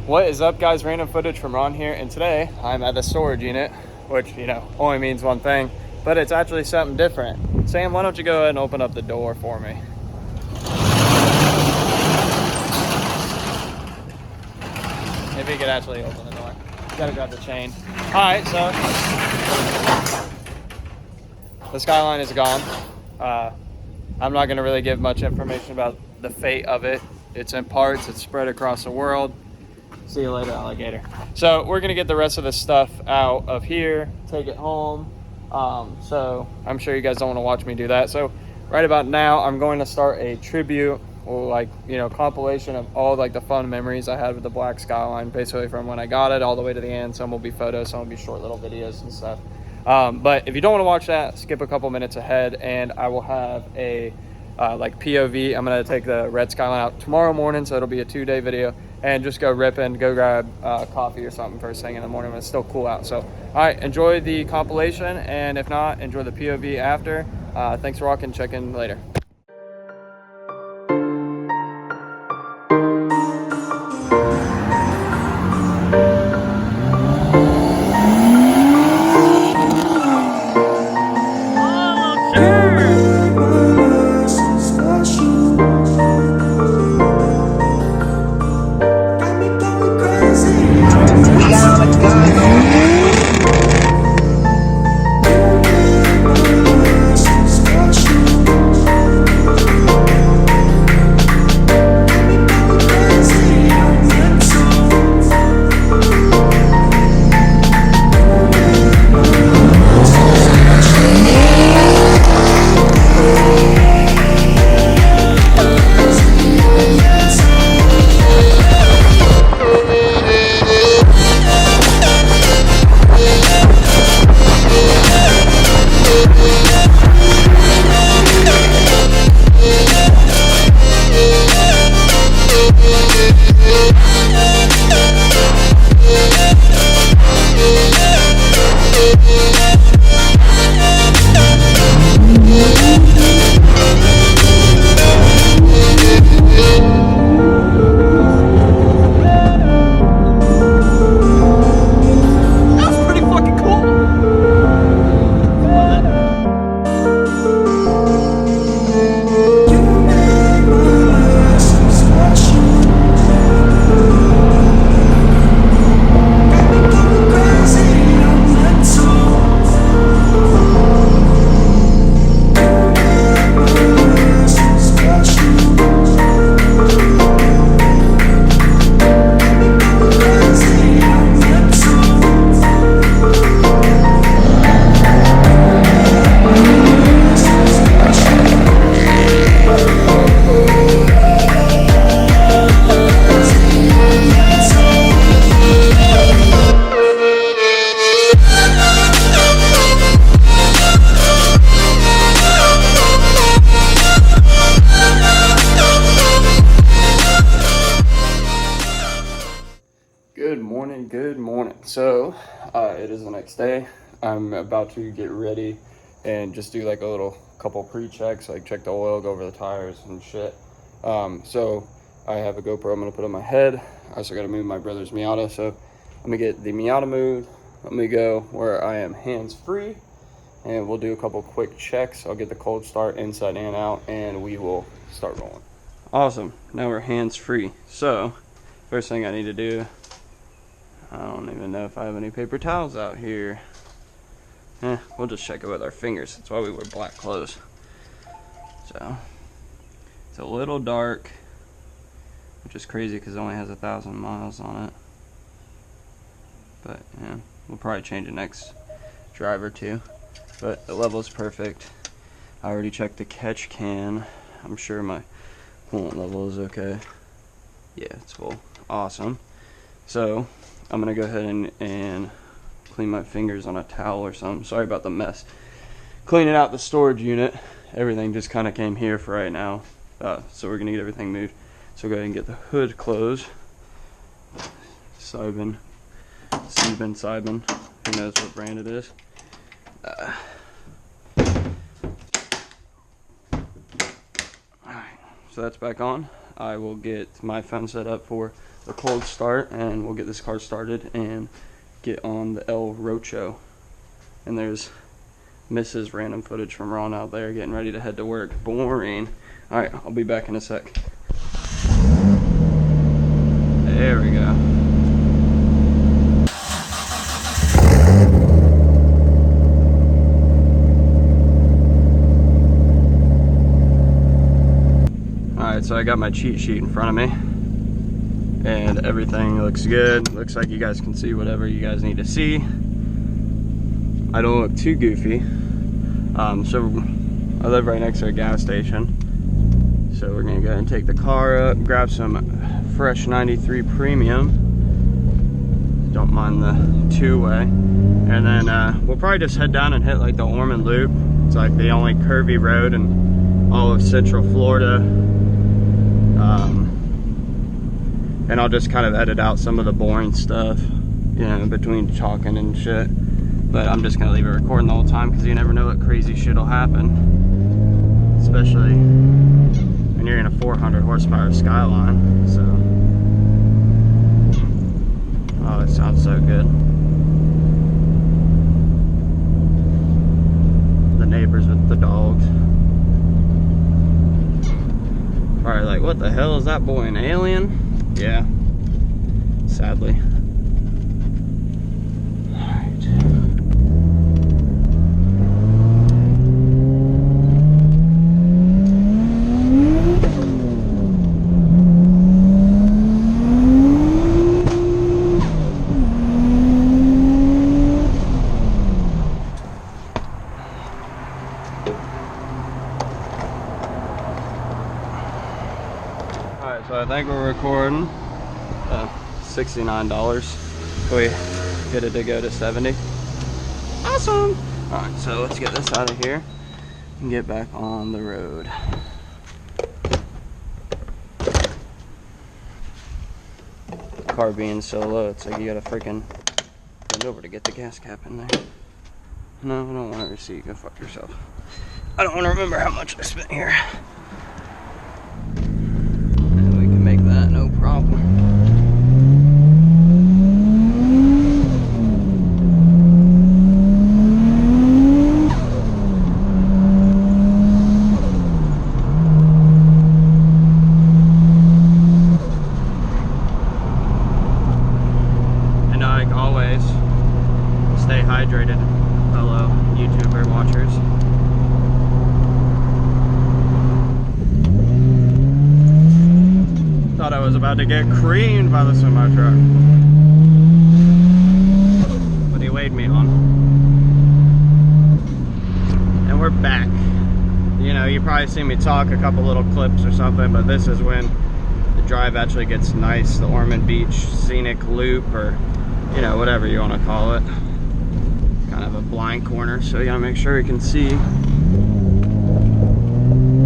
What is up, guys? Random footage from Ron here, and today I'm at the storage unit, which, you know, only means one thing, but it's actually something different. Sam, why don't you go ahead and open up the door for me? Maybe you could actually open the door. Gotta grab the chain. All right, so the Skyline is gone. I'm not gonna really give much information about the fate of it. It's in parts, it's spread across the world. See you later, alligator. So we're gonna get the rest of this stuff out of here, take it home. So I'm sure you guys don't wanna watch me do that. So right about now, I'm going to start a tribute or, like, you know, compilation of all like the fun memories I had with the black Skyline, basically from when I got it all the way to the end. Some will be photos, some will be short little videos and stuff. But if you don't want to watch that, skip a couple minutes ahead, and I will have a like POV. I'm gonna take the red Skyline out tomorrow morning, so it'll be a 2-day video, and just go ripping, go grab coffee or something first thing in the morning when it's still cool out. So all right, enjoy the compilation, and if not, enjoy the POV after. Thanks for watching. Check in later. Good morning. So it is the next day. I'm about to get ready and just do like a little couple pre-checks, like check the oil, go over the tires and shit. So I have a GoPro I'm gonna put on my head. I also gotta move my brother's Miata, so I'm gonna get the Miata moved. Let me go where I am hands-free, and we'll do a couple quick checks. I'll get the cold start inside and out, and we will start rolling. Awesome. Now we're hands-free. So first thing I need to do, I don't even know if I have any paper towels out here. We'll just check it with our fingers. That's why we wear black clothes. So it's a little dark, which is crazy because it only has 1,000 miles on it. But yeah, we'll probably change it next drive or two. But the level's perfect. I already checked the catch can. I'm sure my coolant level is okay. Yeah, it's full. Awesome. So I'm gonna go ahead and clean my fingers on a towel or something. Sorry about the mess. Cleaning out the storage unit. Everything just kind of came here for right now. So we're gonna get everything moved. So go ahead and get the hood closed. Sybin. Who knows what brand it is. Alright, so that's back on. I will get my phone set up for the cold start, and we'll get this car started and get on the El Rocho. And there's Mrs. Random footage from Ron out there getting ready to head to work. Boring. All right, I'll be back in a sec. There we go. Alright, so I got my cheat sheet in front of me, and everything looks good. Looks like you guys can see whatever you guys need to see. I don't look too goofy. So I live right next to a gas station, so we're gonna go ahead and take the car up, grab some fresh 93 premium. Don't mind the two-way, and then we'll probably just head down and hit like the Ormond Loop. It's like the only curvy road in all of Central Florida. And I'll just kind of edit out some of the boring stuff, you know, between talking and shit. But I'm just gonna leave it recording the whole time, because you never know what crazy shit will happen. Especially when you're in a 400 horsepower Skyline, so. Oh, it sounds so good. The neighbors with the dogs. Probably like, what the hell is that boy, an alien? Yeah, sadly. Alright, so I think we're recording. $69. We get it to go to 70. Awesome! Alright, so let's get this out of here and get back on the road. Car being so low, it's like you gotta freaking bend over to get the gas cap in there. No, I don't want to receipt. Go fuck yourself. I don't want to remember how much I spent here. And we can make that no problem. Stay hydrated, fellow YouTuber watchers. Thought I was about to get creamed by the semi truck, but he weighed me on. And we're back. You know, you probably see me talk a couple little clips or something, but this is when the drive actually gets nice. The Ormond Beach Scenic Loop, or you know, whatever you want to call it. Kind of a blind corner, so you gotta make sure you can see.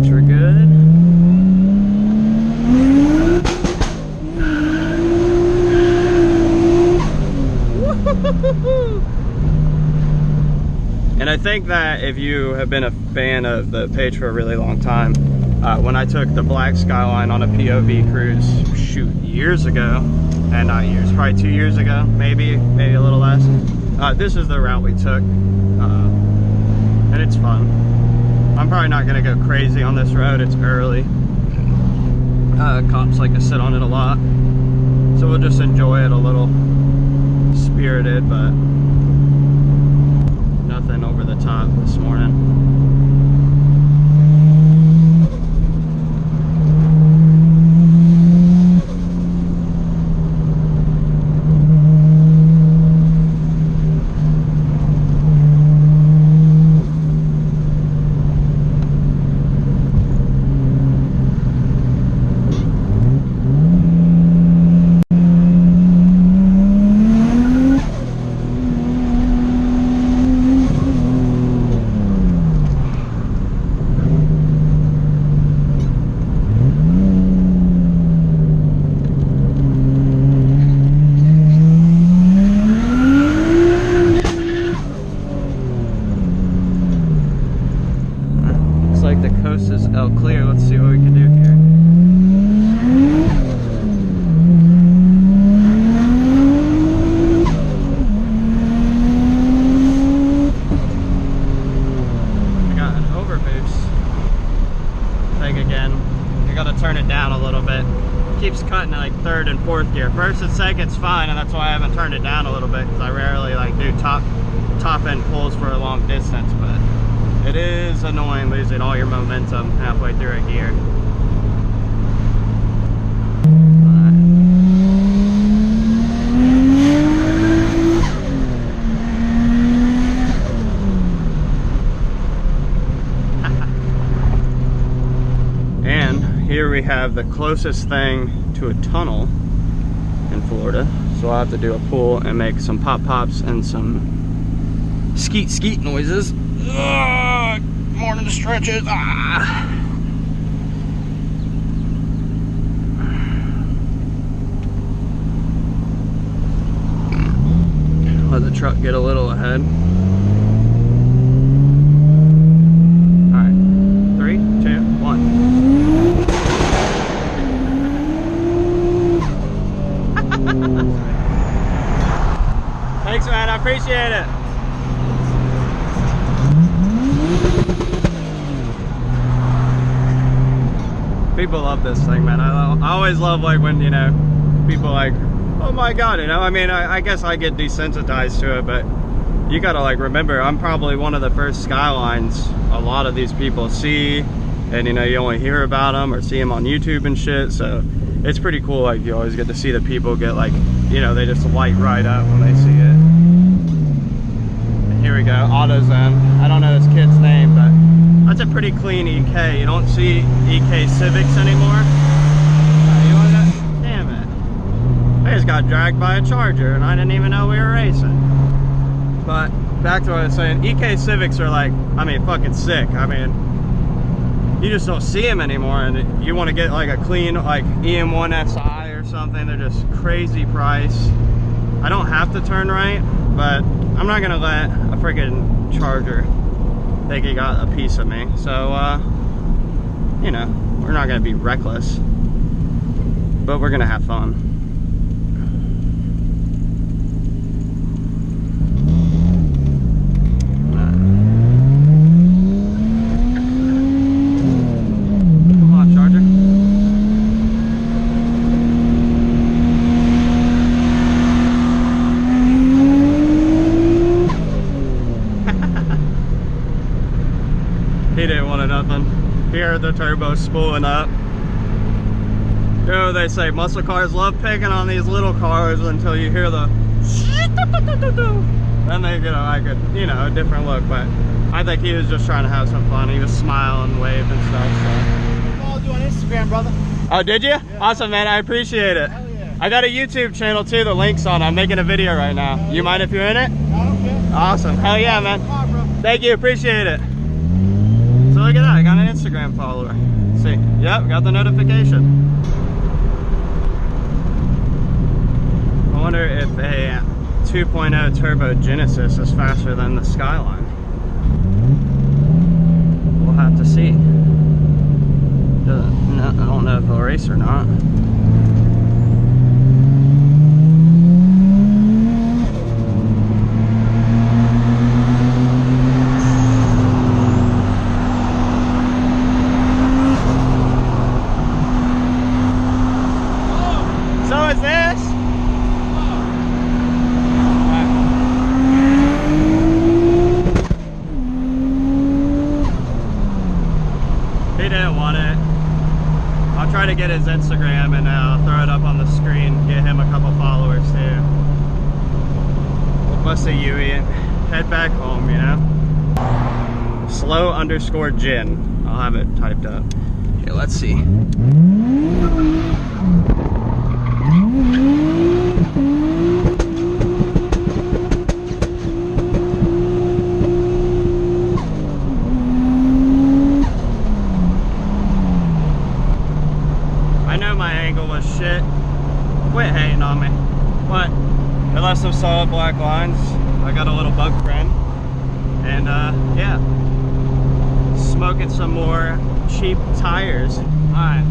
We're good. And I think that if you have been a fan of the page for a really long time, when I took the black Skyline on a POV cruise, shoot, years ago, and not years, probably 2 years ago, maybe a little less. This is the route we took, and it's fun. I'm probably not gonna go crazy on this road. It's early. Cops like to sit on it a lot, so we'll just enjoy it a little spirited, but nothing over the top this morning. person's saying it's fine, and that's why I haven't turned it down a little bit, because I rarely like do top end pulls for a long distance, but it is annoying losing all your momentum halfway through a gear. Here we have the closest thing to a tunnel in Florida, so I'll have to do a pull and make some pop-pops and some skeet noises. Morning stretches. Let the truck get a little ahead. All right, 3, 2, 1. Thanks, man. I appreciate it. People love this thing, man. I always love, like, when, you know, people like, oh my god, you know. I mean, I guess I get desensitized to it, but you gotta, like, remember, I'm probably one of the first Skylines a lot of these people see, and, you know, you only hear about them or see them on YouTube and shit, so it's pretty cool. Like, you always get to see the people get, like, you know, they just light right up when they see it. And here we go, AutoZone. I don't know this kid's name, but that's a pretty clean EK. You don't see EK Civics anymore. You know that? Damn it. I just got dragged by a Charger and I didn't even know we were racing. But back to what I was saying, EK Civics are like, I mean, fucking sick. I mean, you just don't see them anymore, and you want to get like a clean like EM1 SI or something, they're just crazy price. I don't have to turn right, but I'm not gonna let a freaking Charger think he got a piece of me. So you know, we're not gonna be reckless, but we're gonna have fun. He didn't want nothing. Here the turbo's spooling up. You know, they say muscle cars love picking on these little cars until you hear the then they get like a, you know, a different look. But I think he was just trying to have some fun. He was smiling, waving and stuff. So. I followed you on Instagram, brother. Oh, did you? Yeah. Awesome, man. I appreciate it. Hell yeah. I got a YouTube channel too. The link's on. I'm making a video right now. Hell You yeah. mind if you're in it? I don't care. Awesome. Hell yeah, man. Come on, bro. Thank you. Appreciate it. So look at that, I got an Instagram follower. See, yep, got the notification. I wonder if a 2.0 turbo Genesis is faster than the Skyline. We'll have to see. I don't know if he'll race or not. He didn't want it. I'll try to get his Instagram and I'll throw it up on the screen, get him a couple followers too. We'll bust a Yui and head back home, you know? Slow_gin. I'll have it typed up. Here, let's see. I know my angle was shit. Quit hating on me. But it left some solid black lines. I got a little bug friend. And yeah. Smoking some more cheap tires. Alright.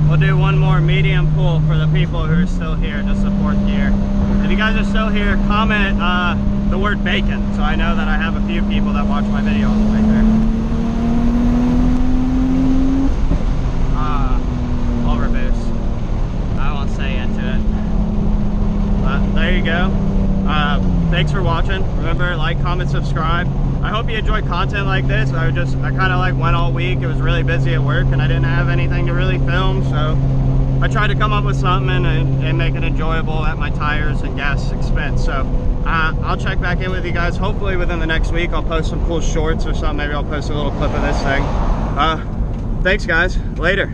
We'll do one more medium pull for the people who are still here to support gear. If you guys are still here, comment the word bacon so I know that I have a few people that watch my video all the way through. Overboost. I won't say into it. thanks for watching. Remember, like, comment, subscribe. I hope you enjoy content like this. I kind of like went all week. It was really busy at work and I didn't have anything to really film, so I tried to come up with something and make it enjoyable at my tires and gas expense. So I'll check back in with you guys hopefully within the next week. I'll post some cool shorts or something. Maybe I'll post a little clip of this thing. Thanks guys, later.